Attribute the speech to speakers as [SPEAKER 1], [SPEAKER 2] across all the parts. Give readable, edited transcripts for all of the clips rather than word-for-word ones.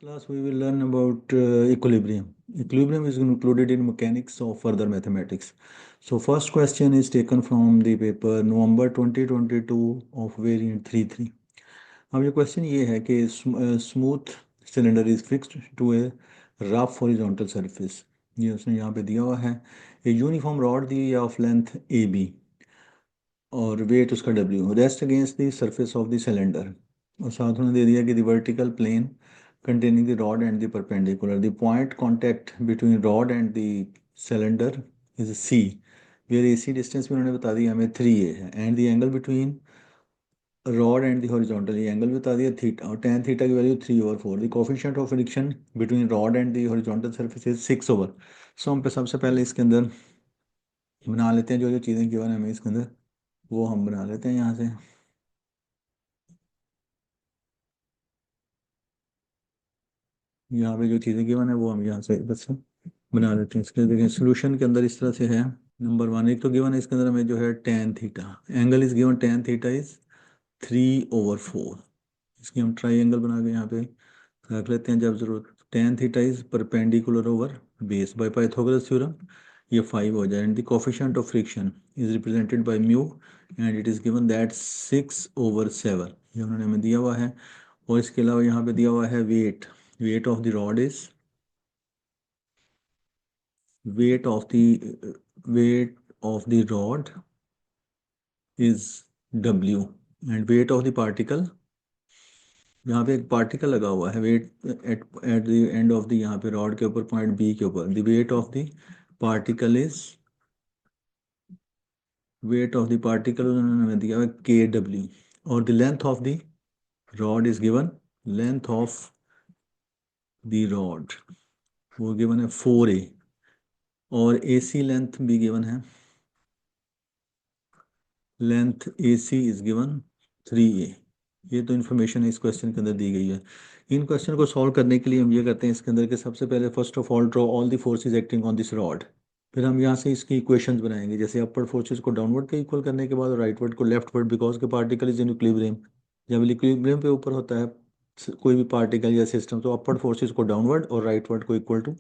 [SPEAKER 1] Class we will learn about equilibrium. Equilibrium is included in mechanics of further mathematics. So first question is taken from the paper November 2022 of variant 3.3. अब ये question ये है कि smooth cylinder is fixed to a rough horizontal surface. ये उसने यहाँ पे दिया हुआ है। ए यूनिफॉर्म रॉड दी ऑफ लेंथ ए बी और वेट उसका W rest against the surface of the cylinder. और साथ उन्होंने दे दिया कि the vertical plane containing the rod and the perpendicular. The point contact between rod and the cylinder is C, where AC distance भी उन्होंने बता दिया हमें 3A है, and the angle between rod and the horizontal ये angle बता दिया theta, और tan थीटा की value 3/4. The coefficient of friction between rod and the horizontal surface is 6/. So हम पे सबसे पहले इसके अंदर बना लेते हैं जो जो चीज़ें गिवन है हमें इसके अंदर वो हम बना लेते हैं यहाँ से। यहाँ पे जो चीज़ें गिवन है वो हम यहाँ से बस बना लेते हैं। इसके देखें सोल्यूशन के अंदर इस तरह से है। नंबर 1 एक तो गिवन है इसके अंदर हमें जो है tan theta, angle is given tan theta is 3/4। इसकी हम ट्राई बना के यहाँ पे रख लेते हैं जब जरूरत। tan theta is perpendicular over base by Pythagoras theorem, ये 5 हो जाए। And the coefficient of friction is represented by mu and it is given that 6/7, ये उन्होंने हमें दिया हुआ है। और इसके अलावा यहाँ पे दिया हुआ है wait of the rod is weight of the weight of the rod is W and weight of the particle, यहाँ पे एक पार्टिकल लगा हुआ है weight at the end of the यहाँ पे रॉड के ऊपर पॉइंट बी के ऊपर, the weight of the particle is weight of the particle उन्होंने दिया है KW। और the length of the rod is given, length of the rod वो गिवन है 4A और AC लेंथ भी गिवन है, length AC is given 3A। ये तो इन्फॉर्मेशन इस क्वेश्चन के अंदर दी गई है। इन क्वेश्चन को सॉल्व करने के लिए हम ये करते हैं इसके अंदर कि सबसे पहले first of all draw all the forces acting on this rod. फिर हम यहाँ से इसकी इक्वेशंस बनाएंगे, जैसे अपवर्ड फोर्सेस को डाउनवर्ड के इक्वल करने के बाद और राइटवर्ड को लेफ्टवर्ड, बिकॉज के पार्टिकल इज इन इक्विलिब्रियम। जब इक्विलिब्रियम पे ऊपर होता है कोई भी पार्टिकल या सिस्टम तो अपवर्ड फोर्सेस को डाउनवर्ड और राइटवर्ड को इक्वल टू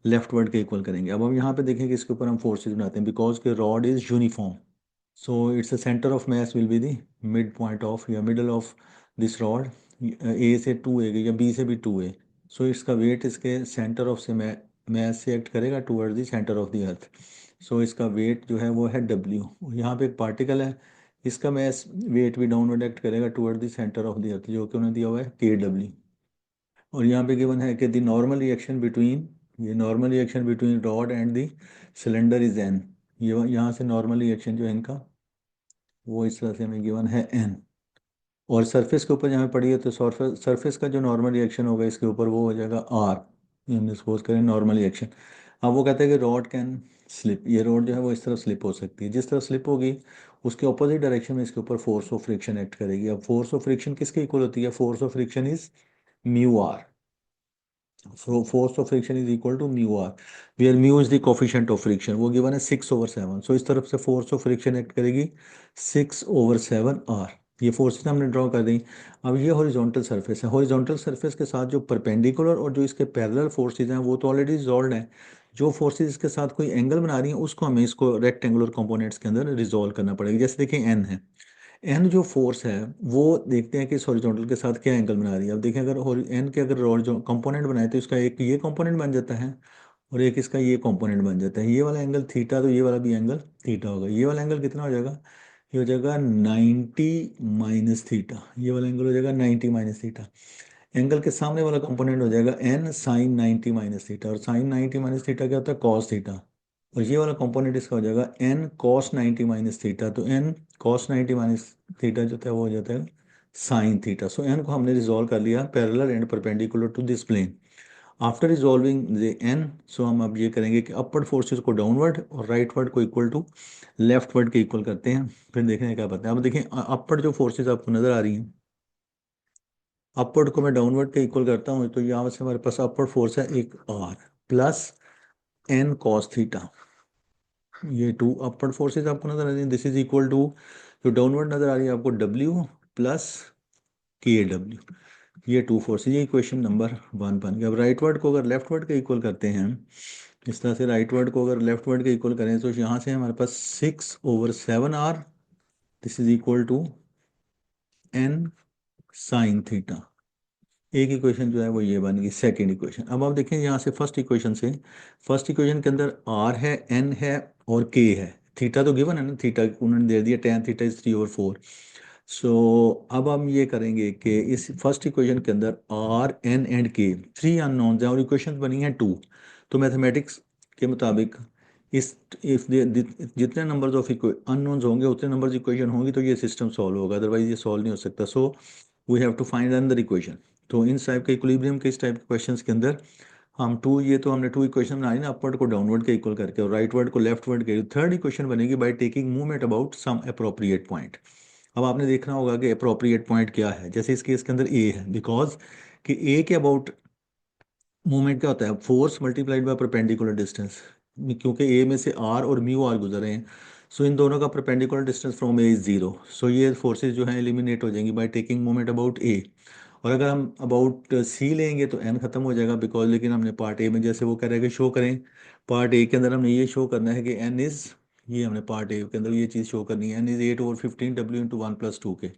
[SPEAKER 1] लेफ्टवर्ड के इक्वल करेंगे। अब हम यहाँ पे देखेंगे इसके ऊपर हम फोर्सेज बनाते हैं बिकॉज के rod is uniform. So its a center of mass will be the midpoint of या middle of this rod, A से 2A गई या B से भी 2A। So इसका weight इसके center of से mass से act करेगा towards the center of the earth। So इसका weight जो है वो है W। यहाँ पे एक particle है, इसका mass weight भी downward act करेगा towards the center of the earth जो कि उन्होंने दिया हुआ है KW। और यहाँ पे गिवन है कि द नॉर्मल रिएक्शन बिटवीन, ये normal reaction between rod and the cylinder is N। ये यहाँ से नॉर्मल रिएक्शन जो है इनका वो इस तरह से हमें गिवन है N। और सरफेस के ऊपर जहाँ पड़ी है तो सरफेस का जो नॉर्मल रिएक्शन होगा इसके ऊपर वो हो जाएगा R। ये हम सपोज करें नॉर्मल रिएक्शन। अब वो कहते हैं कि रॉड कैन स्लिप, ये रॉड जो है वो इस तरफ स्लिप हो सकती है। जिस तरफ स्लिप होगी उसके ऑपोजिट डायरेक्शन में इसके ऊपर फोर्स ऑफ फ्रिक्शन एक्ट करेगी। अब फोर्स ऑफ फ्रिक्शन किसके इक्वल होती है, force of friction is mu R. So force of friction is equal to mu r, where mu is the coefficient of friction, वो given है 6/7। So इस तरफ से force of friction एक्ट करेगी 6/7 r। ये फोर्सेस हमने ड्रॉ कर दी। अब ये हॉरिजॉन्टल सरफेस है, हॉरिजॉन्टल सरफेस के साथ जो परपेंडिकुलर और जो इसके पैरेलल फोर्सेस हैं वो तो ऑलरेडी रिजॉल्व हैं। जो फोर्सेस इसके साथ कोई एंगल बना रही हैं उसको हमें इसको रेक्टेंगुलर कंपोनेंट्स के अंदर रिजॉल्व करना पड़ेगा। जैसे देखिए एन है, एन जो फोर्स है वो देखते हैं कि इस हॉरिजॉन्टल के साथ क्या एंगल बना रही है। अब देखें अगर एन के अगर रॉड जो कंपोनेंट बनाए तो इसका एक ये कंपोनेंट बन जाता है और एक इसका ये कंपोनेंट बन जाता है। ये वाला एंगल थीटा तो ये वाला भी एंगल थीटा होगा। ये वाला एंगल कितना हो जाएगा, ये हो जाएगा 90 - थीटा। ये वाला एंगल हो जाएगा 90 - थीटा। एंगल के सामने वाला कंपोनेंट हो जाएगा एन साइन 90 - थीटा। और साइन 90 - थीटा क्या होता है, कॉस थीटा। और ये वाला कंपोनेंट इसका हो जाएगा एन कॉस 90 - थीटा। तो एन कॉस 90 - थीटा जो था वो हो जाता है साइन थीटा। सो एन को हमने रिजॉल्व कर लिया parallel and perpendicular to this plane. After resolving the N, so हम अब ये करेंगे कि अपवर्ड फोर्सेस को डाउनवर्ड और राइटवर्ड को इक्वल टू लेफ्टवर्ड के इक्वल करते हैं। फिर देखते हैं क्या पता है। अब देखें अपवर्ड जो फोर्सेस आपको नजर आ रही हैं, अपवर्ड को मैं डाउनवर्ड के इक्वल करता हूँ तो यहाँ से हमारे पास अपवर्ड फोर्स है एक R plus N cos theta. ये टू अपवर्ड फोर्सेस आपको नजर आ रही है, दिस इज इक्वल टू जो डाउनवर्ड नजर आ रही है आपको W प्लस KW। ये टू फोर्सेज, ये इक्वेशन नंबर 1 बन गया। अब राइट वर्ड को अगर लेफ्ट वर्ड के इक्वल करते हैं इस तरह से, राइट वर्ड को अगर लेफ्ट वर्ड के इक्वल करें तो यहाँ से हमारे पास 6/7 r, this is equal to n sine theta. एक इक्वेशन जो है वो ये बन गई सेकेंड इक्वेशन। अब आप देखें यहाँ से फर्स्ट इक्वेशन से, फर्स्ट इक्वेशन के अंदर r है, n है और k है। थीटा तो गिवन है ना, थीटा उन्होंने दे दिया, tan थीटा इज 3/4। सो अब हम ये करेंगे कि इस फर्स्ट इक्वेशन के अंदर r n and k three unknowns हैं और इक्वेशन बनी है टू। तो मैथमेटिक्स के मुताबिक इस इफ जितने नंबर्स ऑफ अननोन्स होंगे उतने नंबर्स इक्वेशन होंगी तो ये सिस्टम सॉल्व होगा, अदरवाइज ये सॉल्व नहीं हो सकता। So we have to find another equation. तो इन टाइप के इक्विलिब्रियम के, इस टाइप के क्वेश्चंस के अंदर हम टू, ये तो हमने टू इक्वेशन बनाई ना, अपवर्ड को डाउनवर्ड के इक्वल करके और राइट वर्ड को लेफ्ट वर्ड के। थर्ड इक्वेशन बनेगी by taking movement about some appropriate point. अब आपने देखना होगा कि अप्रोप्रिएट पॉइंट क्या है। जैसे इस केस के अंदर ए है, बिकॉज कि ए के अबाउट मूवमेंट क्या होता है, force multiplied by perpendicular distance. क्योंकि ए में से आर और म्यू आर गुजर रहे हैं, सो इन दोनों का perpendicular distance from A is zero. So ये फोर्सेज जो हैं एलिमिनेट हो जाएंगी by taking movement about A. और अगर हम अबाउट सी लेंगे तो एन खत्म हो जाएगा, बिकॉज लेकिन हमने पार्ट ए में जैसे वो कह रहे हैं कि शो करें, पार्ट ए के अंदर हमने ये शो करना है कि एन इज, ये हमने पार्ट ए के अंदर ये चीज़ शो करनी है, एन इज 8/15 W × 1 + 2 के।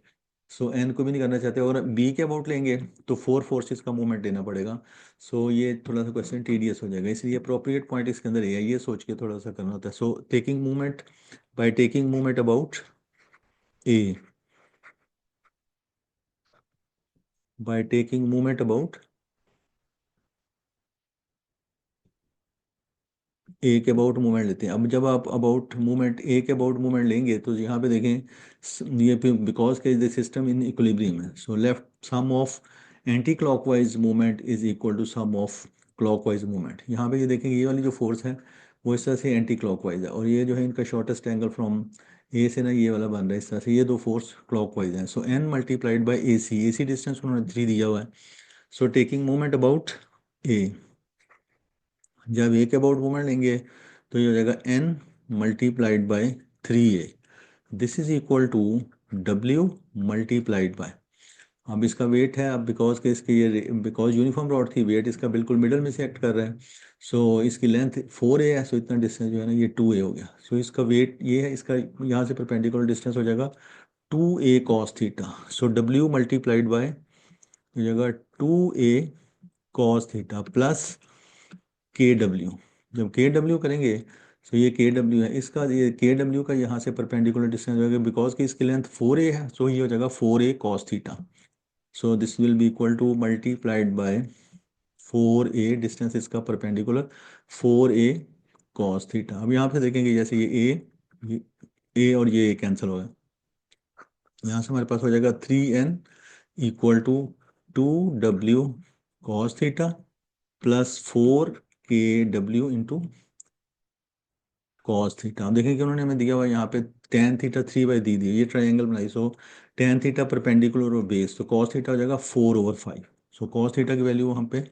[SPEAKER 1] सो एन को भी नहीं करना चाहते, और बी के अबाउट लेंगे तो फोर फोर्सेस का मूवमेंट देना पड़ेगा। सो ये थोड़ा सा क्वेश्चन टीडियस हो जाएगा, इसलिए अप्रोप्रिएट पॉइंट इसके अंदर ये सोच के थोड़ा सा करना होता है। So taking movement, by taking movement about A, by taking movement about A के अबाउट मूवमेंट लेते हैं। अब जब आप अबाउट मूवमेंट, ए के अबाउट मूवमेंट लेंगे तो यहाँ पे देखें ये बिकॉज के द सिस्टम इन इक्विलिब्रियम है, so left sum of anticlockwise movement is equal to sum of clockwise movement. यहाँ पे ये देखेंगे ये वाली जो फोर्स है वो इस तरह से एंटी क्लॉकवाइज है, और ये जो है इनका शॉर्टेस्ट एंगल फ्रॉम ए से ना ये वाला बन रहा है इस तरह से, ये दो फोर्स क्लॉकवाइज हैं। So N multiplied by A C distance उन्होंने 3 दिया हुआ है। So taking movement about A, जब ए के अबाउट मूवमेंट लेंगे तो ये हो जाएगा N multiplied by 3a, this is equal to W multiplied by, अब इसका वेट है, अब बिकॉज के इसके ये बिकॉज यूनिफॉर्म रॉड थी, वेट इसका बिल्कुल मिडल में से एक्ट कर रहा है। सो इसकी लेंथ 4a है, सो इतना डिस्टेंस जो है ना ये 2a हो गया। सो इसका वेट ये है, इसका यहाँ से परपेंडिकुलर डिस्टेंस हो जाएगा 2a cos theta. So W multiplied bye हो जाएगा 2a कॉस थीटा प्लस के डब्ल्यू। जब के डब्ल्यू करेंगे तो ये के डब्ल्यू है, इसका ये के डब्ल्यू का यहाँ से परपेंडिकुलर डिस्टेंस हो जाएगा, बिकॉज की इसकी लेंथ 4a है, सो ये हो जाएगा 4a cos theta. So this will be equal two multiplied by 4a, distance इसका परपेंडिकुलर 4a कॉस थीटा। अब यहाँ पे देखेंगे जैसे ये ए और ये कैंसिल हो गया, यहाँ से हमारे पास हो जाएगा 3n equal to 2w cos theta plus 4kw into cos theta. आप देखें कि उन्होंने हमें दिया हुआ है यहाँ पे tan थीटा 3/, दी दी ये ट्राइंगल बनाई। सो tan थीटा परपेंडिकुलर और बेस, तो cos थीटा हो जाएगा 4/5। सो cos थीटा की वैल्यू हम पे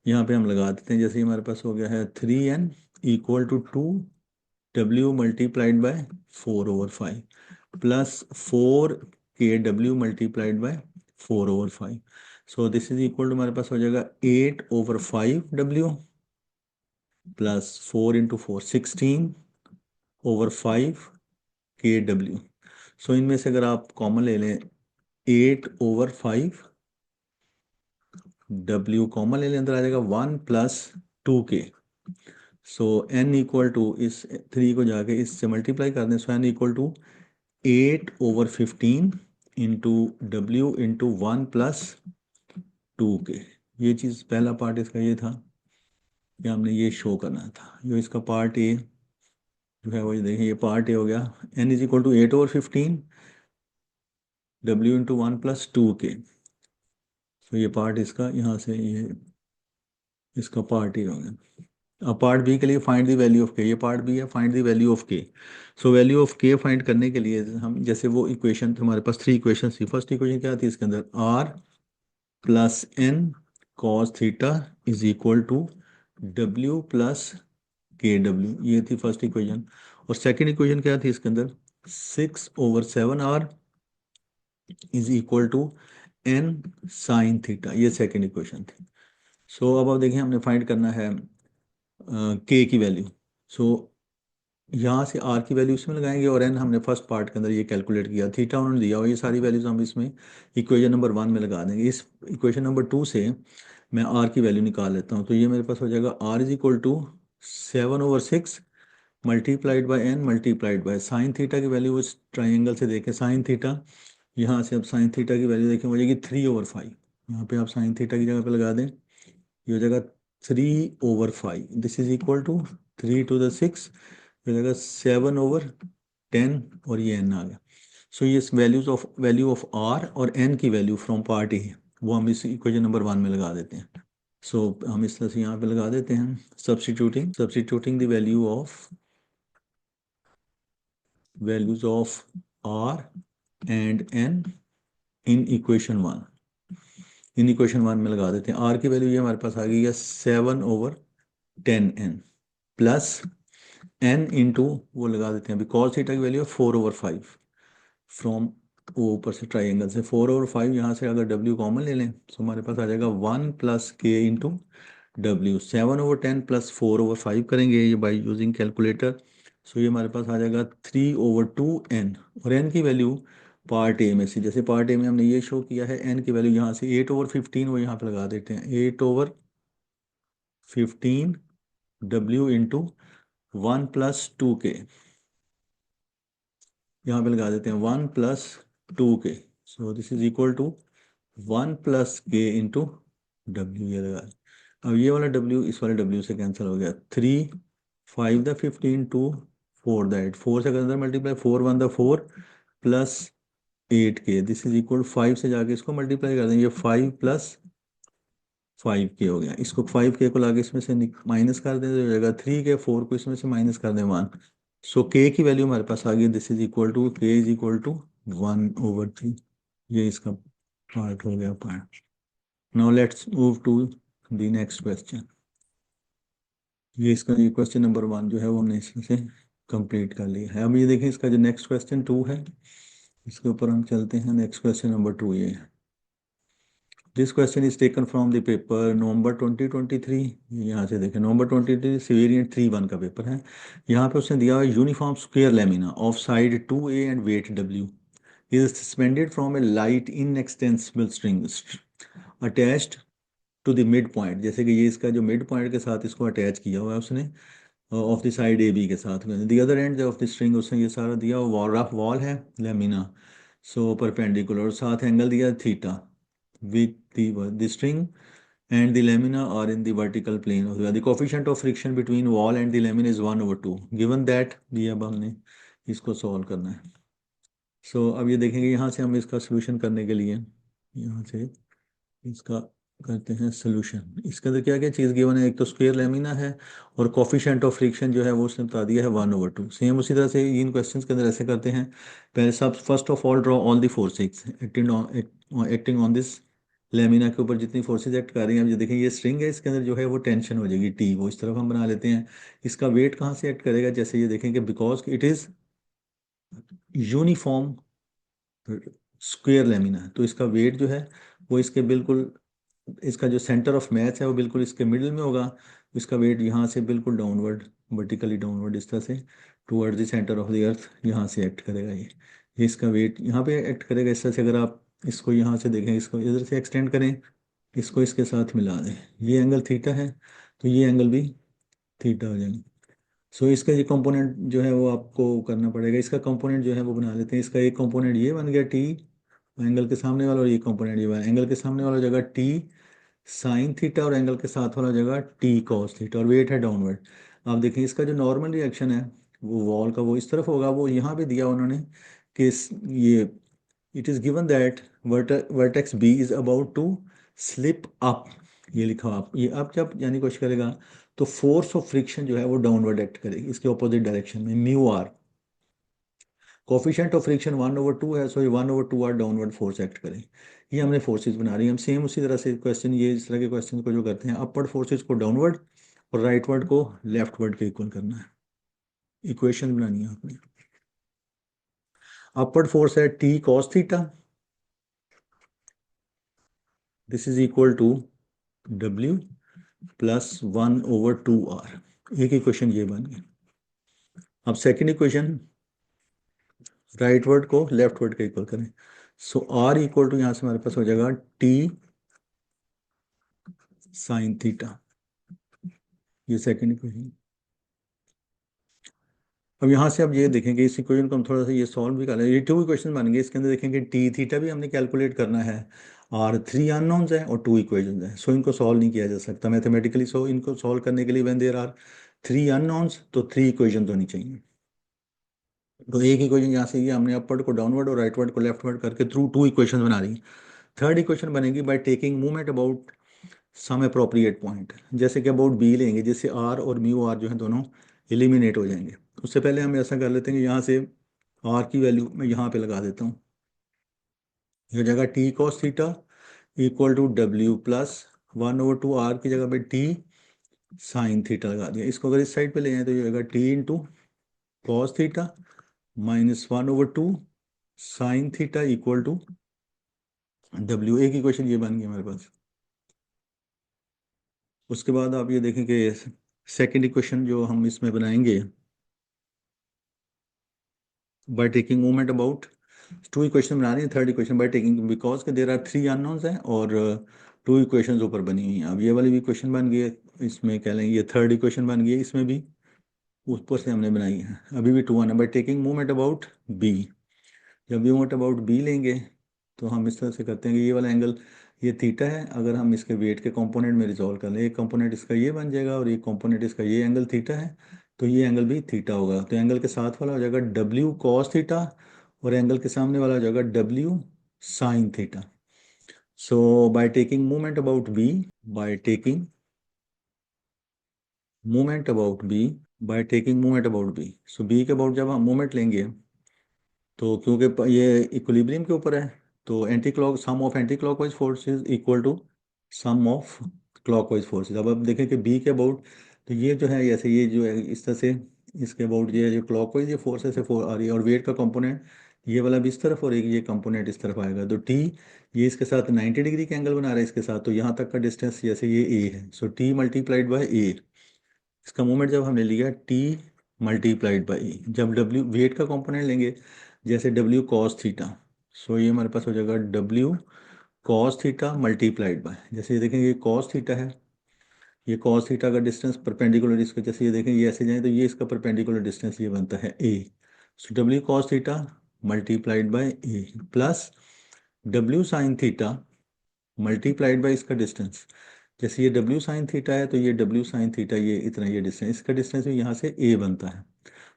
[SPEAKER 1] यहाँ पे हम लगा देते हैं, जैसे ही हमारे पास हो गया है 3n equal to 2w multiplied by 4/5 plus 4kw multiplied by 4/5। So this is equal to हमारे पास हो जाएगा 8/5w प्लस 4 × 4 16/5 kw। सो इनमें से अगर आप कॉमन ले लें 8/5w कॉमन ले लें, अंदर आ जाएगा 1 + 2k। So n equal to इस 3 को जाके इससे मल्टीप्लाई कर दें, so n equal to 8/15 into W into 1 + 2k। ये चीज़ पहला पार्ट इसका ये था कि हमने ये शो करना था, जो इसका पार्ट ए जो है वो ये देखिए, ये पार्ट ए हो गया, n is equal to 8/15 w × 1 + 2k। तो ये पार्ट इसका यहाँ से ये इसका पार्ट ही हो गया। अब पार्ट बी के लिए find the value of K, ये पार्ट बी है, find the value of K. So value of K find करने के लिए हम जैसे वो इक्वेशन हमारे पास 3 इक्वेशन थी, फर्स्ट इक्वेशन क्या थी इसके अंदर, r + n cos theta is equal to w + kw, ये थी फर्स्ट इक्वेशन। और सेकेंड इक्वेशन क्या थी इसके अंदर, 6/7r is equal to N sine theta, ये सेकेंड इक्वेशन थी। सो अब देखिए हमने फाइंड करना है के की वैल्यू। सो यहाँ से आर की वैल्यू इसमें लगाएंगे और एन हमने फर्स्ट पार्ट के अंदर ये कैलकुलेट किया, थीटा उन्होंने दिया और ये सारी वैल्यूज हम इसमें इक्वेशन नंबर 1 में लगा देंगे। इस इक्वेशन नंबर 2 से मैं आर की वैल्यू निकाल लेता हूँ, तो ये मेरे पास हो जाएगा R is equal to 7/6 multiplied by N multiplied by sine theta की वैल्यू उस ट्राइंगल से देखें साइन थीटा, यहाँ से अब साइन थीटा की वैल्यू देखें हो जाएगी 3/5। यहाँ पे आप साइन थीटा की जगह पे लगा दें, ये हो जाएगा 3/5, this is equal to 3 to the 6, हो जाएगा 7/10 और ये एन आ गया। सो ये वैल्यू ऑफ आर और एन की वैल्यू फ्रॉम पार्ट ए वो हम इस इक्वेशन नंबर 1 में लगा देते हैं। सो हम इस तरह से यहाँ पे लगा देते हैं, substituting the values of R and N in equation one में लगा देते हैं। आर की वैल्यू ये हमारे पास आ गई है 7/10 एन प्लस एन इंटू वो लगा देते हैं अभी कॉस थीटा की वैल्यू है 4/5 फ्रॉम वो ऊपर से ट्राइंगल से 4/5, यहाँ से अगर डब्ल्यू कॉमन ले लें तो हमारे पास आ जाएगा 1 + k इंटू डब्ल्यू। 7/10 प्लस 4/5 करेंगे ये बाई यूजिंग कैलकुलेटर, सो ये हमारे पास आ जाएगा 3/2 एन। और एन की वैल्यू पार्ट ए में से, जैसे पार्ट ए में हमने ये शो किया है, एन की वैल्यू यहाँ से 8/15 वो यहाँ पे लगा देते हैं, 8/15 डब्ल्यू इंटू 1 + 2k, यहाँ पे लगा देते हैं 1 + 2k, so this is equal to 1 + k into W, ये लगा। अब ये वाला डब्ल्यू इस वाले डब्ल्यू से कैंसिल हो गया, 3 5 * 15 2 4 4 से अगर अंदर multiply 4 1 4 plus 8k, this is equal 5 से जाके इसको मल्टीप्लाई कर देंगे, 5 + 5k हो गया। इसको 5k को लाके इसमें से माइनस कर दें तो हो जाएगा 3k, 4 को इसमें से माइनस कर दें 1, सो k की वैल्यू हमारे पास आ गई, this is equal to k is equal to 1/3। ये इसका पार्ट हो गया part. Now let's move to the next question. ये इसका ये क्वेश्चन नंबर 1 जो है वो हमने इसमें से कंप्लीट कर लिया है। अब ये देखें इसका जो नेक्स्ट क्वेश्चन 2 है, इसके ऊपर हम चलते हैं। नेक्स्ट क्वेश्चन नंबर 2 ये है, this question is taken from the paper November 2023। यहाँ से देखें नवंबर 2023 वेरिएंट 3/1 का पेपर है। यहाँ पे उसने दिया uniform square lamina of side 2a and weight w is suspended from a light inextensible string attached to the mid point, जैसे कि ये इसका जो मिड पॉइंट के साथ इसको अटैच किया हुआ है उसने of the side A B के साथ, the other end of the string उसने ये सारा दिया, वॉल रफ वॉल है लेमिना, सो परपेंडिकुलर, और साथ एंगल दिया theta with the string and the lamina are in the vertical plane, the coefficient of friction between wall and the lamina is 1/2 given that, ये अब हमने इसको solve करना है। सो अब ये देखेंगे यहाँ से हम इसका सोल्यूशन करने के लिए यहाँ से इसका करते हैं सोल्यूशन। इसके अंदर क्या क्या चीज़ गिवन है, एक तो स्क्वायर लेमिना है और कोफिशिएंट ऑफ फ्रिक्शन जो है वो उसने बता दिया है 1/2। सेम उसी तरह से इन क्वेश्चंस के अंदर ऐसे करते हैं, पहले सब first of all draw all the forces acting on this lamina के ऊपर जितनी फोर्सेज एक्ट कर रही हैं। अब ये देखें ये स्ट्रिंग है, इसके अंदर जो है वो टेंशन हो जाएगी टी, वो इस तरफ हम बना लेते हैं। इसका वेट कहाँ से एक्ट करेगा, जैसे ये देखें कि because it is uniform square lamina है, तो इसका वेट जो है वो इसके बिल्कुल, इसका जो सेंटर ऑफ मैथ है वो बिल्कुल इसके मिडिल में होगा। इसका वेट यहाँ से बिल्कुल डाउनवर्ड, वर्टिकली डाउनवर्ड इस तरह से towards the centre of the earth यहाँ से एक्ट करेगा। ये इसका वेट यहाँ पे एक्ट करेगा इस तरह से। अगर आप इसको यहाँ से देखें, इसको इधर से एक्सटेंड करें, इसको इसके साथ मिला दें, ये एंगल थीटा है तो ये एंगल भी थीटा हो जाएगा। सो इसका ये कंपोनेंट जो है वो आपको करना पड़ेगा, इसका कंपोनेंट जो है वो बना लेते हैं। इसका एक कंपोनेंट ये बन गया टी एंगल के सामने वाला, और ये कंपोनेंट ये बना, एंगल के सामने वाला जगह टी साइन थीटा और एंगल के साथ वाला जगह टी कॉस थीटा, और वेट है डाउनवर्ड। आप देखें इसका जो नॉर्मल रिएक्शन है वो वॉल का वो इस तरफ होगा, वो यहाँ पे दिया उन्होंने कि ये it is given that vertex B is about to slip up, ये लिखा हुआ आप, ये अब जब यानी कोशिश करेगा तो फोर्स ऑफ फ्रिक्शन जो है वो डाउनवर्ड एक्ट करेगी इसके ऑपोजिट डायरेक्शन में, mu R. Coefficient of friction 1/2 है, सो ये 1/2 आर डाउनवर्ड फोर्स एक्ट करें। ये हमने फोर्सेज बना रही हैं। हम सेम उसी तरह से क्वेश्चन, ये इस तरह के क्वेश्चन को जो करते हैं, अपवर्ड फोर्सेज को डाउनवर्ड और राइटवर्ड को लेफ्टवर्ड के इक्वल करना है। इक्वेशन बनानी है आपने। अपवर्ड फोर्स है T cos theta this is equal to W plus 1/2R। एक इक्वेशन ये बन गई। अब सेकेंड इक्वेशन, राइट वर्ड को लेफ्ट वर्ड का इक्वल करें। सो R इक्वल टू यहाँ से हमारे पास हो जाएगा T साइन थीटा। ये सेकेंड इक्वेशन। अब यहाँ से आप ये देखेंगे इस इक्वेशन को हम थोड़ा सा ये सॉल्व भी कर लें। ये टू इक्वेशन बन गए। इसके अंदर देखेंगे टी थीटा भी हमने कैलकुलेट करना है, और 3 अननोन्स हैं और 2 इक्वेशंस हैं। सो इनको सॉल्व नहीं किया जा सकता मैथमेटिकली। सो इनको सॉल्व करने के लिए व्हेन देयर आर 3 अननोन्स तो 3 इक्वेशन होनी चाहिए। तो एक इक्वेशन यहाँ से ये हमने अपवर्ड को डाउनवर्ड और राइटवर्ड को लेफ्टवर्ड करके थ्रू 2 इक्वेशन बना दी। थर्ड इक्वेशन बनेगी by taking movement about some appropriate point. जैसे कि अबाउट बी लेंगे, जिससे आर और म्यू आर जो है दोनों एलिमिनेट हो जाएंगे। उससे पहले हम ऐसा कर लेते हैं कि यहाँ से आर की वैल्यू मैं यहाँ पे लगा देता हूँ। ये जगह T cos theta equal to W plus 1/2 R की जगह पे टी साइन थीटा लगा दिया। इसको अगर इस साइड पे ले जाए तो ये होगा T into cos theta minus 1/2 sine theta equal to W। एक इक्वेशन ये बन गई हमारे पास। उसके बाद आप ये देखें कि सेकेंड इक्वेशन जो हम इसमें बनाएंगे by taking movement about, two equation बना रही है। Third equation by taking, because के देर आर 3 अननोन्स हैं और 2 इक्वेशंस ऊपर बनी हुई हैं। अब ये वाली भी इक्वेशन बन गई है, इसमें कह लेंगे ये थर्ड इक्वेशन बन गई है। इसमें भी ऊपर से हमने बनाई है, अभी भी 2 अन है। By taking movement about B, जब भी मूवमेंट अबाउट बी लेंगे तो हम इस तरह से करते हैं कि ये वाला एंगल ये थीटा है। अगर हम इसके वेट के कंपोनेंट में रिजॉल्व कर लें, एक कंपोनेंट इसका ये बन जाएगा और एक कंपोनेंट इसका ये एंगल थीटा है, तो ये एंगल भी थीटा होगा। तो एंगल के साथ वाला हो जाएगा W कॉस थीटा और एंगल के सामने वाला हो जाएगा W sine theta. So by taking movement about B, by taking movement about B, by taking movement about B, so B के अबाउट जब हम मूवमेंट लेंगे तो क्योंकि ये इक्विलिब्रियम के ऊपर है, तो anti clock sum of anticlockwise forces equal to sum of clockwise forces. अब आप देखें कि बी के अबाउट, तो ये जो है ऐसे ये जो है इस तरह से इसके अबाउट ये जो क्लॉकवाइज ये फोर्सेस है फोर आ रही है, और वेट का कंपोनेंट ये वाला भी इस तरफ और एक ये कंपोनेंट इस तरफ आएगा। तो टी ये इसके साथ 90 डिग्री का एंगल बना रहा है इसके साथ, तो यहाँ तक का डिस्टेंस जैसे ये ए है, सो टी मल्टीप्लाइड बाय ए। इसका मोमेंट जब हमने लिया टी मल्टीप्लाइड बाई ए, जब डब्ल्यू वेट का कंपोनेंट लेंगे जैसे डब्ल्यू कॉस थीटा, सो ये हमारे पास हो जाएगा W cos theta multiplied bye, जैसे ये देखेंगे ये कॉस थीटा है, ये कॉस थीटा का डिस्टेंस परपेंडिकुलर इसको, जैसे ये देखें ये ऐसे जाए तो ये इसका परपेंडिकुलर डिस्टेंस ये बनता है A. So W cos theta multiplied by A plus W sine theta multiplied by इसका डिस्टेंस। जैसे ये डब्ल्यू साइन थीटा है तो ये डब्ल्यू साइन थीटा ये इतना ये डिस्टेंस, इसका डिस्टेंस भी यहाँ से ए बनता है।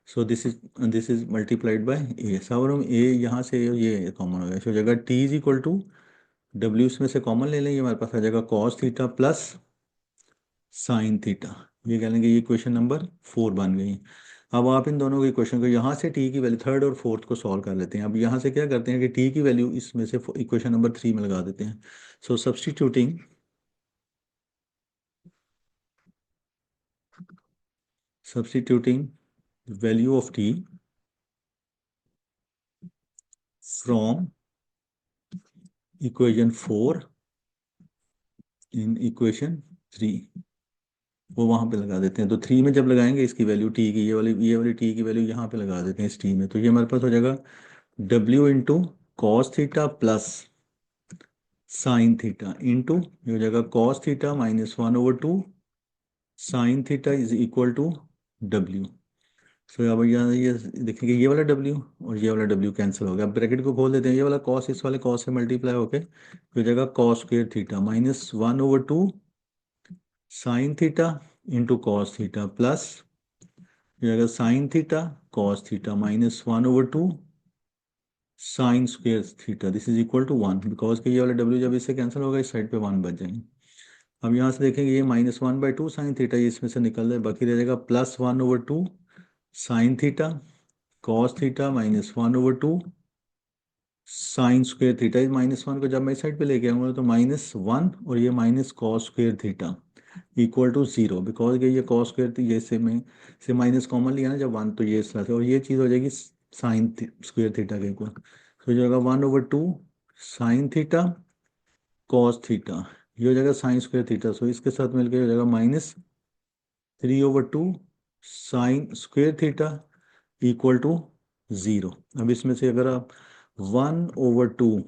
[SPEAKER 1] So this is multiplied by A. सब हम ए यहाँ से ये कॉमन हो गया, सो जगह T is equal to W इसमें से कॉमन ले लेंगे, हमारे पास आ जाएगा cos theta plus sine theta. ये कह लेंगे ये क्वेश्चन नंबर 4 बन गई। अब आप इन दोनों के क्वेश्चन को यहाँ से टी की वैल्यू थर्ड और फोर्थ को सॉल्व कर लेते हैं। अब यहाँ से क्या करते हैं कि टी की वैल्यू इसमें से इक्वेशन नंबर 3 में लगा देते हैं। सो substituting value of t from equation 4 in equation 3, वो वहां पे लगा देते हैं। तो 3 में जब लगाएंगे इसकी वैल्यू टी की ये वाली टी की वैल्यू यहाँ पे लगा देते हैं इस टी में, तो ये हमारे पास हो जाएगा W into cos theta plus sine theta into ये हो जाएगा cos theta -1/2 sine theta is equal to W। सो अब यहाँ ये देखेंगे ये वाला W और ये वाला W कैंसिल हो गया। अब ब्रैकेट को खोल देते हैं, ये वाला कॉस इस वाले कॉस से मल्टीप्लाई होके हो जाएगा cos square theta -1/2 sine theta into cos theta plus ये जाएगा sine theta cos theta -1/2 sine square theta, this is equal to 1, because के ये वाला W जब इससे कैंसिल होगा इस साइड पे 1 बच जाएंगे। अब यहाँ से देखेंगे ये -1/2 साइन थीटा ये इसमें से निकल जाए, बाकी रह जाएगा +1/2 sine theta cos theta -1/2 sine square theta. इस -1 को जब मैं इस साइड पे लेके आऊंगा तो -1 और ये minus cos square theta equal to 0, because ये कॉस स्क्वेयर ये से माइनस कॉमन लिया ना जब 1, तो ये इस तरह से, और ये चीज़ हो जाएगी साइन स्क्वेयर थीटा के इक्वल, तो हो जाएगा 1/2 साइन थीटा कॉस थीटा, ये हो जाएगा साइन स्क्वायर थीटा, सो इसके साथ मिलकर हो जाएगा -3/2 sine square theta equal to 0। अब इसमें से अगर आप 1/2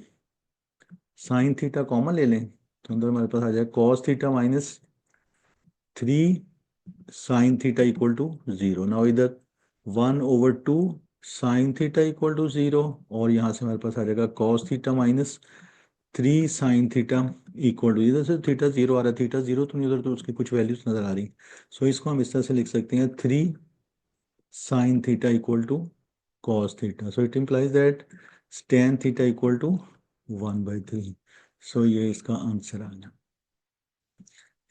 [SPEAKER 1] साइन थीटा कॉमन ले लें तो अंदर हमारे पास आ जाएगा cos theta -3 sine theta equal to 0। Now इधर 1/2 साइन थीटा इक्वल टू 0, और यहाँ से हमारे पास आ जाएगा cos theta -3 sine theta equal to, इधर से थीटा 0 आ रहा है, थीटा 0 तो नहीं, उधर तो उसकी कुछ वैल्यूज नजर आ रही। सो इसको हम इस तरह से लिख सकते हैं 3 sine theta equal to cos theta. So it implies that tan theta equal to 1/3। सो ये इसका आंसर आ गया।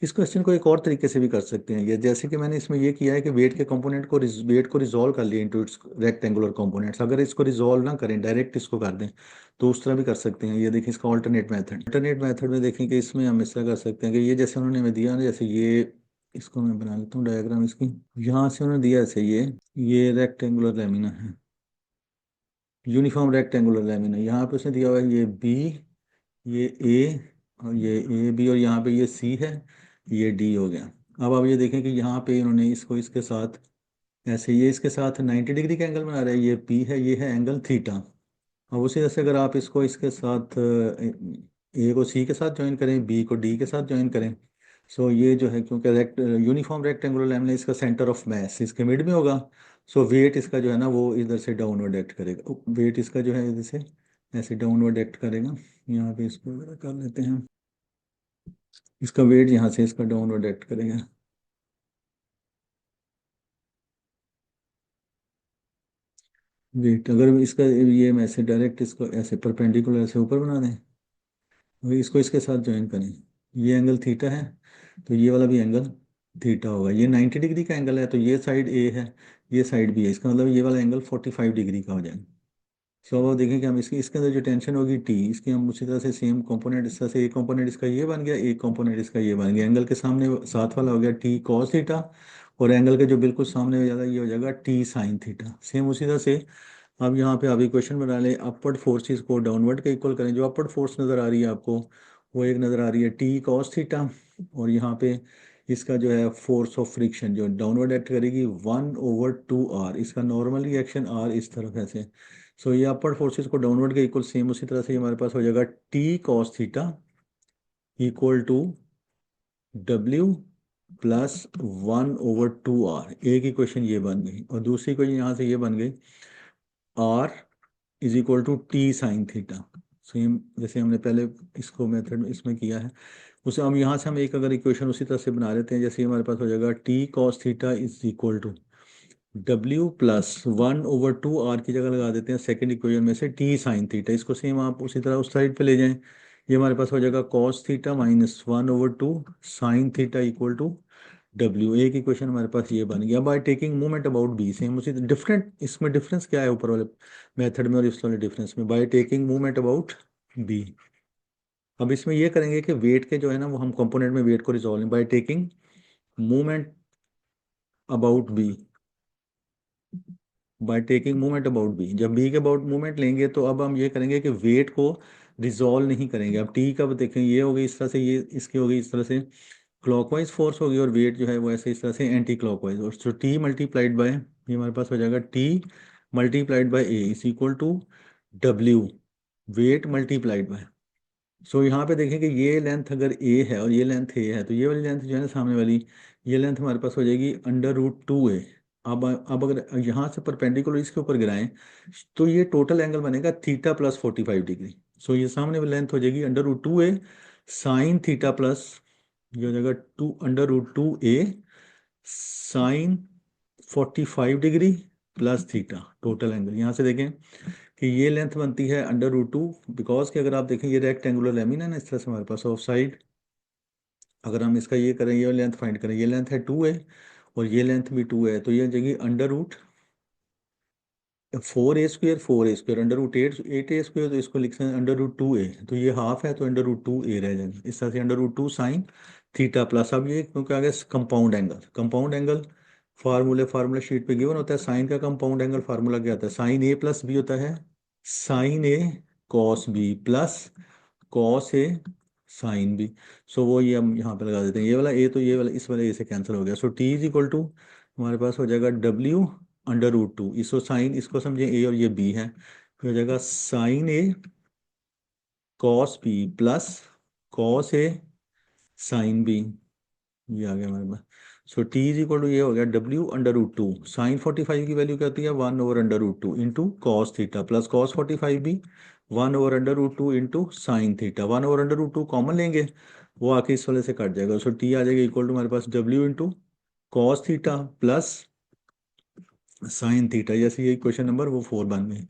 [SPEAKER 1] इस क्वेश्चन को एक और तरीके से भी कर सकते हैं, ये जैसे कि मैंने इसमें ये किया है कि वेट के कंपोनेंट को वेट को रिजॉल्व कर लिया इनटू इट्स रेक्टेंगुलर कंपोनेंट्स। अगर इसको रिजॉल्व ना करें, डायरेक्ट इसको कर दें, तो उस तरह भी कर सकते हैं। ये देखिए इसका अल्टरनेट मेथड में देखें कि इसमें हम इस तरह कर सकते हैं कि ये जैसे उन्होंने हमें दिया ना, जैसे ये, इसको मैं बना लेता हूँ डायग्राम इसकी। यहाँ से उन्होंने दिया ऐसे, ये रेक्टेंगुलर लेमिना है, यूनिफॉर्म रेक्टेंगुलर लेमिना। यहाँ पे उसने दिया हुआ है ये बी, ये ए, और ये ए बी, और यहाँ पे ये सी है, ये डी हो गया। अब आप ये देखें कि यहाँ पे इन्होंने इसको इसके साथ ऐसे, ये इसके साथ 90 डिग्री का एंगल बना रहा है, ये पी है, ये है एंगल थीटा। अब उसी तरह से अगर आप इसको इसके साथ ए को सी के साथ ज्वाइन करें, बी को डी के साथ ज्वाइन करें, सो ये जो है, क्योंकि यूनिफॉर्म रेक्टेंगुलर लेमन इसका सेंटर ऑफ मैस इसके मिड में होगा, सो वेट इसका जो है ना वो इधर से डाउनवर्ड एक्ट करेगा, वेट इसका जो है इधर से ऐसे डाउनवर्ड एक्ट करेगा। यहाँ पे इसको वगैरह कर लेते हैं, इसका वेट यहाँ से इसका डाउनवर्ड एक्ट करेगा। वेट अगर इसका ये मैं ऐसे डायरेक्ट इसको ऐसे परपेंडिकुलर ऐसे ऊपर बना दें, वही इसको इसके साथ ज्वाइन करें, ये एंगल थीटा है, तो ये वाला भी एंगल थीटा होगा। ये 90 डिग्री का एंगल है, तो ये साइड ए है, ये साइड बी है, इसका मतलब ये वाला एंगल 45 डिग्री का हो जाएगा। सो अब देखें कि हम इसकी इसके अंदर जो टेंशन होगी टी, इसकी हम उसी तरह से सेम कंपोनेंट इस तरह से, एक कंपोनेंट इसका ये बन गया, एक कंपोनेंट इसका ये बन गया, एंगल के सामने साथ वाला हो गया टी कॉस थीटा, और एंगल के जो बिल्कुल सामने हो जाता है ये हो जाएगा टी साइन थीटा। सेम उसी तरह से अब यहाँ पे आप इक्वेशन बना लें, अपवर्ड फोर्सेस को डाउनवर्ड के इक्वल करें। जो अपवर्ड फोर्स नज़र आ रही है आपको, वो एक नज़र आ रही है टी कॉस थीटा, और यहाँ पे इसका जो है फोर्स ऑफ फ्रिक्शन जो डाउनवर्ड एक्ट करेगी 1/2 r, इसका नॉर्मल रिएक्शन r इस तरफ ऐसे। सो ये अपवर्ड फोर्सेस को डाउनवर्ड के इक्वल, सेम उसी तरह से हमारे पास हो जाएगा T cos theta equal to W +1/2r। एक इक्वेशन ये बन गई, और दूसरी इक्वेशन यहाँ से ये बन गई r =t sine theta. Same जैसे हमने पहले इसको मेथड में इसमें किया है, उसे हम यहाँ से हम एक अगर इक्वेशन उसी तरह से बना लेते हैं, जैसे हमारे पास हो जाएगा t cos theta = W +1/2r की जगह लगा देते हैं सेकंड इक्वेशन में से t साइन थीटा। इसको सेम आप उसी तरह उस साइड पे ले जाएं, ये हमारे पास हो जाएगा cos theta -1/2 sine theta = W। एक इक्वेशन हमारे पास ये बन गया by taking movement about B. Same उसी डिफरेंट, इसमें डिफरेंस क्या है ऊपर वाले मेथड में और इस वाले डिफरेंस में, by taking movement about B. अब इसमें ये करेंगे कि वेट के जो है ना वो हम कंपोनेंट में वेट को resolve by taking movement about B, by taking movement about B. जब बी के अबाउट मूवमेंट लेंगे तो अब हम ये करेंगे कि वेट को रिजॉल्व नहीं करेंगे। अब टी का देखें, ये हो गई इस तरह से, ये इसकी हो गई इस तरह से क्लॉकवाइज फोर्स होगी, और वेट जो है वो ऐसे इस तरह से एंटी क्लॉकवाइज, और तो टी मल्टीप्लाइड बाय, ये हमारे पास हो जाएगा T multiplied by A = W weight multiplied by. So यहाँ पे देखें कि ये लेंथ अगर ए है और ये लेंथ ए है, तो ये वाली लेंथ जो है ना सामने वाली, ये लेंथ हमारे पास हो जाएगी √2a। अब अगर यहाँ से परपेंडिकुलर इसके ऊपर गिराएं, तो ये टोटल एंगल बनेगा थीटा +45 डिग्री। सो ये सामने वाली लेंथ हो जाएगी √2a साइन थीटा प्लस, ये हो जाएगा √2a sine 45 degree plus theta. Total angle यहाँ से देखें कि ये लेंथ बनती है √2, बिकॉज कि अगर आप देखें ये रेक्टेंगुलर लेमिन है ना, इस तरह से हमारे पास ऑफ साइड, अगर हम इसका ये करें, ये लेंथ फाइंड करें, ये लेंथ है 2a और ये लेंथ भी 2 है, तो ये जगह √4a², 4a² √8a², तो इसको लिख सकते हैं √2a, तो ये हाफ है तो √2a रह जाएगा। इस तरह से √2 साइन थीटा प्लस, अब ये क्योंकि आगे कंपाउंड एंगल फार्मूला शीट पे गिवन होता है, साइन का कंपाउंड एंगल फार्मूला क्या होता है, साइन a प्लस बी होता है, sine a cos b plus cos a sine B. So वो ये हम यहाँ पे लगा देते हैं, ये वाला ए तो ये वाला इस वाले ए से कैंसिल हो गया। सो टी इज इक्वल टू हमारे पास हो जाएगा डब्ल्यू अंडर रूट टू, इसको साइन, इसको समझे ए और ये बी है, फिर हो जाएगा sine A cos B plus cos A sine B, ये आ गया हमारे पास। So T is equal to ये हो गया W under root two, sine 45 की वैल्यू क्या होती है 1/√2 into cos theta plus cos 45 भी 1/√2 इंटू साइन थीटा, 1/√2 कॉमन लेंगे, वो आके इस वाले से कट जाएगा। सो टी आ जाएगा इक्वल टू हमारे पास W into cos theta plus sine theta. जैसे ये इक्वेशन नंबर वो 4 बन गई।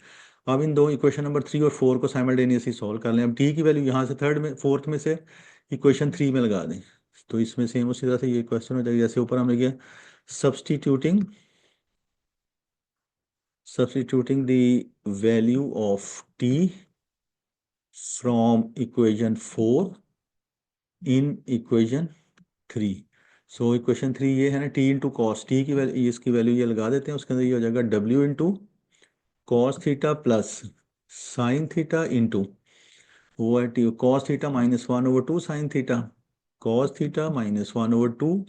[SPEAKER 1] अब इन दो इक्वेशन नंबर 3 और 4 को साइमल्टेनियसली सॉल्व कर लें। अब टी की वैल्यू यहाँ से थर्ड में फोर्थ में से इक्वेशन 3 में लगा दें, तो इसमें सेम उसी तरह से ये क्वेश्चन हो जाएगा जैसे ऊपर हमने किया, substituting substituting the value of T from equation 4 in equation 3। So equation 3 ये है ना, टी इंटू कॉस, टी की वैल्यू, इसकी वैल्यू ये लगा देते हैं, उसके अंदर ये हो जाएगा W into cos theta plus sine theta into वो है T cos theta -1/2 sine theta, cos theta -1/2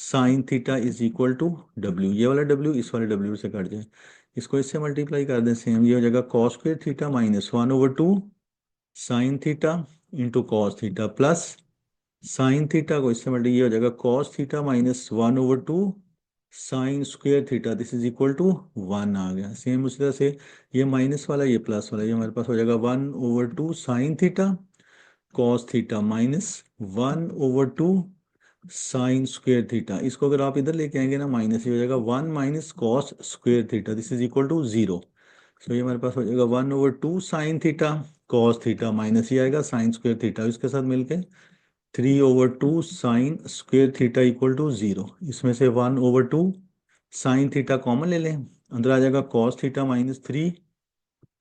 [SPEAKER 1] sine theta is equal to W, ये वाला डब्ल्यू इस वाले डब्ल्यू से कट जाए, इसको इससे मल्टीप्लाई कर दें सेम, ये हो जाएगा cos square theta -1/2 sine theta into cos theta plus sine theta को इससे मल्टीप्लाई, ये हो जाएगा cos theta -1/2 sine square theta, this is equal to 1 आ गया। सेम उसी तरह से ये माइनस वाला ये प्लस वाला, ये हमारे पास हो जाएगा 1/2 sine theta cos theta -1/2 sine square theta, इसको अगर आप इधर लेके आएंगे ना माइनस, ये हो जाएगा 1 minus cos square theta, this is equal to 0। So ये हमारे पास हो जाएगा 1/2 sine theta cos theta minus ये आएगा साइन स्क्वायर थीटा, इसके साथ मिलके 3/2 sine square theta equal to 0। इसमें से 1/2 साइन थीटा कॉमन ले लें, अंदर आ जाएगा cos theta -3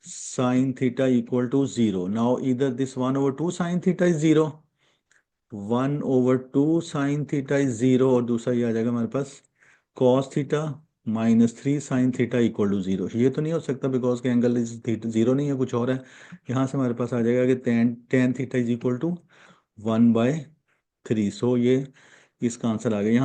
[SPEAKER 1] sine theta equal to 0। Now इधर this 1/2 sine theta is 0, 1/2 sine theta is 0, और दूसरा ये आ जाएगा हमारे पास cos theta -3 sine theta equal to 0। ये तो नहीं हो सकता बिकॉज के एंगल इज थीटा 0 नहीं है, कुछ और है। यहाँ से हमारे पास आ जाएगा कि tan theta is equal to 1/3। सो ये इसका आंसर आ गया यहाँ।